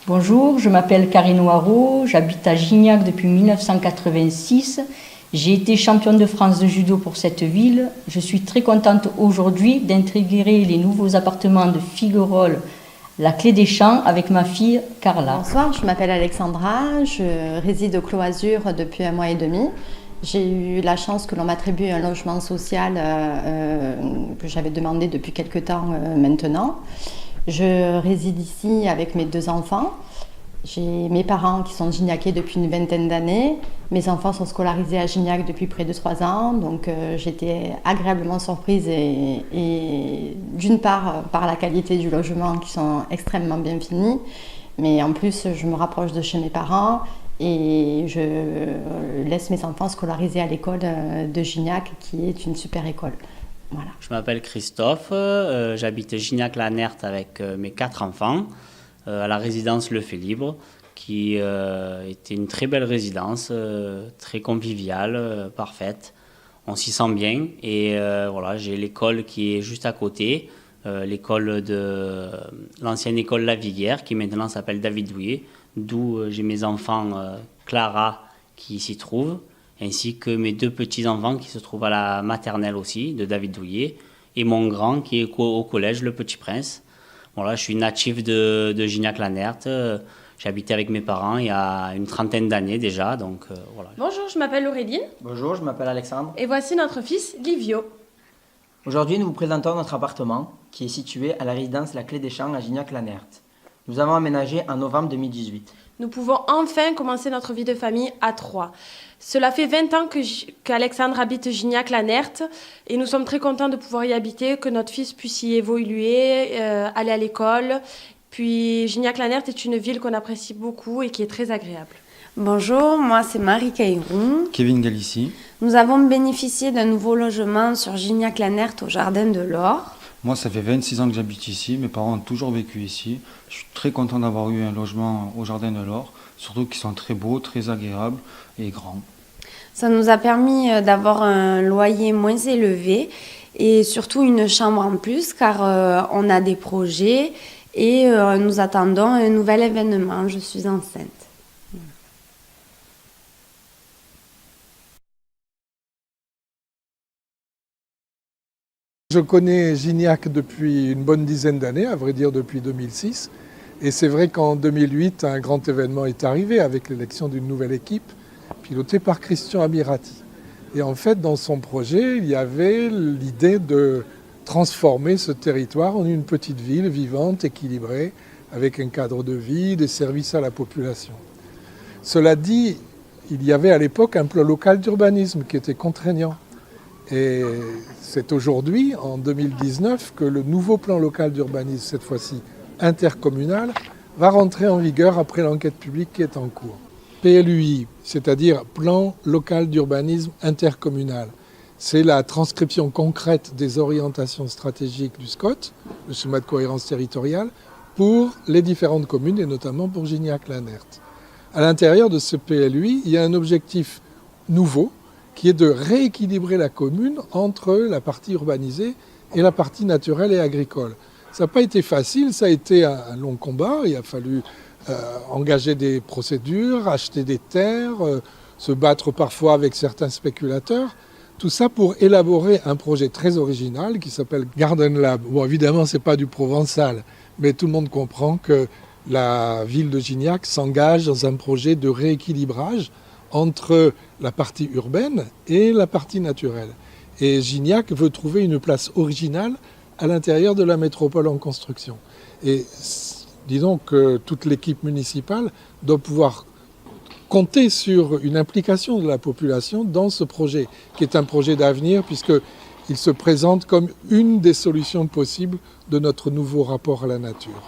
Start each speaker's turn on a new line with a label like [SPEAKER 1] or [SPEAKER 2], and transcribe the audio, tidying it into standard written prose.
[SPEAKER 1] Bonjour, je m'appelle Karine Noirot, j'habite à Gignac depuis 1986. J'ai été championne de France de judo pour cette ville. Je suis très contente aujourd'hui d'intégrer les nouveaux appartements de Figuerolles, la Clé des Champs, avec ma fille Carla.
[SPEAKER 2] Bonsoir, je m'appelle Alexandra, je réside au Clos Azur depuis 1 mois et demi. J'ai eu la chance que l'on m'attribue un logement social que j'avais demandé depuis quelque temps maintenant. Je réside ici avec mes 2 enfants. J'ai mes parents qui sont gignacais depuis une vingtaine d'années. Mes enfants sont scolarisés à Gignac depuis près de 3 ans. Donc j'étais agréablement surprise et d'une part par la qualité du logement qui sont extrêmement bien finis. Mais en plus, je me rapproche de chez mes parents et je laisse mes enfants scolariser à l'école de Gignac qui est une super école. Voilà.
[SPEAKER 3] Je m'appelle Christophe, j'habite Gignac-la-Nerte avec mes 4 enfants à la résidence Le Fait Libre qui était une très belle résidence, très conviviale, parfaite. On s'y sent bien et voilà, j'ai l'école qui est juste à côté, l'école de l'ancienne école Laviguière qui maintenant s'appelle David Douillet, d'où j'ai mes enfants Clara qui s'y trouvent, ainsi que mes 2 petits-enfants qui se trouvent à la maternelle aussi, de David Douillet, et mon grand qui est au collège, le Petit Prince. Voilà, je suis natif de Gignac-la-Nerte. J'habitais avec mes parents il y a une trentaine d'années déjà, donc voilà.
[SPEAKER 4] Bonjour, je m'appelle Auréline.
[SPEAKER 5] Bonjour, je m'appelle Alexandre.
[SPEAKER 4] Et voici notre fils, Livio.
[SPEAKER 5] Aujourd'hui, nous vous présentons notre appartement qui est situé à la résidence La Clé des Champs à Gignac-la-Nerte. Nous avons aménagé en novembre 2018.
[SPEAKER 4] Nous pouvons enfin commencer notre vie de famille à 3. Cela fait 20 ans qu'Alexandre habite Gignac-la-Nerte et nous sommes très contents de pouvoir y habiter, que notre fils puisse y évoluer, aller à l'école. Puis Gignac-la-Nerte est une ville qu'on apprécie beaucoup et qui est très agréable.
[SPEAKER 6] Bonjour, moi c'est Marie Caïron.
[SPEAKER 7] Kevin Galici.
[SPEAKER 6] Nous avons bénéficié d'un nouveau logement sur Gignac-la-Nerte au Jardin de l'Or.
[SPEAKER 7] Moi, ça fait 26 ans que j'habite ici. Mes parents ont toujours vécu ici. Je suis très content d'avoir eu un logement au Jardin de l'Or, surtout qu'ils sont très beaux, très agréables et grands.
[SPEAKER 6] Ça nous a permis d'avoir un loyer moins élevé et surtout une chambre en plus car on a des projets et nous attendons un nouvel événement. Je suis enceinte.
[SPEAKER 8] Je connais Gignac depuis une bonne dizaine d'années, à vrai dire depuis 2006. Et c'est vrai qu'en 2008, un grand événement est arrivé avec l'élection d'une nouvelle équipe, pilotée par Christian Amirati. Et en fait, dans son projet, il y avait l'idée de transformer ce territoire en une petite ville vivante, équilibrée, avec un cadre de vie, des services à la population. Cela dit, il y avait à l'époque un plan local d'urbanisme qui était contraignant. Et c'est aujourd'hui, en 2019, que le nouveau plan local d'urbanisme, cette fois-ci intercommunal, va rentrer en vigueur après l'enquête publique qui est en cours. PLUI, c'est-à-dire plan local d'urbanisme intercommunal, c'est la transcription concrète des orientations stratégiques du SCOT, le schéma de cohérence territoriale, pour les différentes communes et notamment pour Gignac-la-Nerte. À l'intérieur de ce PLUI, il y a un objectif nouveau, qui est de rééquilibrer la commune entre la partie urbanisée et la partie naturelle et agricole. Ça n'a pas été facile, ça a été un long combat, il a fallu engager des procédures, acheter des terres, se battre parfois avec certains spéculateurs, tout ça pour élaborer un projet très original qui s'appelle Garden Lab. Bon, évidemment, ce n'est pas du provençal, mais tout le monde comprend que la ville de Gignac s'engage dans un projet de rééquilibrage entre la partie urbaine et la partie naturelle. Et Gignac veut trouver une place originale à l'intérieur de la métropole en construction. Et disons que toute l'équipe municipale doit pouvoir compter sur une implication de la population dans ce projet, qui est un projet d'avenir puisqu'il se présente comme une des solutions possibles de notre nouveau rapport à la nature.